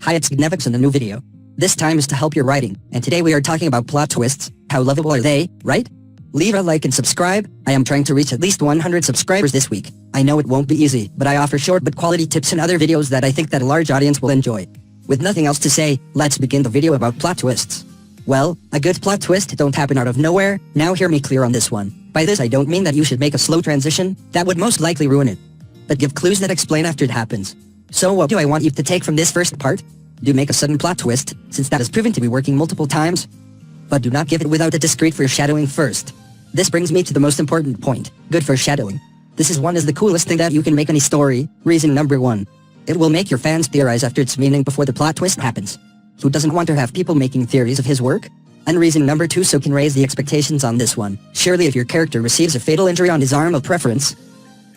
Hi, it's Gnevex in a new video. This time is to help your writing, and today we are talking about plot twists. How lovable are they, right? Leave a like and subscribe. I am trying to reach at least 100 subscribers this week. I know it won't be easy, but I offer short but quality tips and other videos that I think that a large audience will enjoy. With nothing else to say, let's begin the video about plot twists. Well, a good plot twist don't happen out of nowhere. Now hear me clear on this one. By this I don't mean that you should make a slow transition, that would most likely ruin it. But give clues that explain after it happens. So what do I want you to take from this first part? Do make a sudden plot twist, since that has proven to be working multiple times. But do not give it without a discreet foreshadowing first. This brings me to the most important point, good foreshadowing. This is the coolest thing that you can make any story. Reason number 1. It will make your fans theorize after its meaning before the plot twist happens. Who doesn't want to have people making theories of his work? And reason number 2, so can raise the expectations on this one. Surely if your character receives a fatal injury on his arm of preference,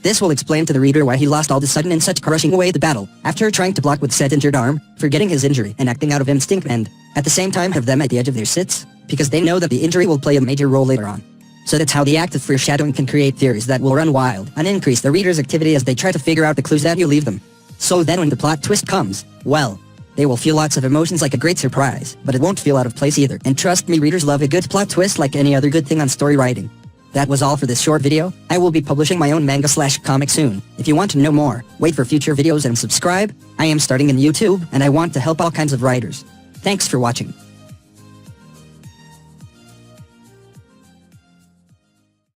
this will explain to the reader why he lost all of a sudden in such crushing way the battle, after trying to block with said injured arm, forgetting his injury and acting out of instinct and, at the same time have them at the edge of their seats, because they know that the injury will play a major role later on. So that's how the act of foreshadowing can create theories that will run wild and increase the reader's activity as they try to figure out the clues that you leave them. So then when the plot twist comes, well, they will feel lots of emotions like a great surprise, but it won't feel out of place either. And trust me, readers love a good plot twist like any other good thing on story writing. That was all for this short video. I will be publishing my own manga/comic soon. If you want to know more, wait for future videos and subscribe. I am starting in YouTube, and I want to help all kinds of writers. Thanks for watching.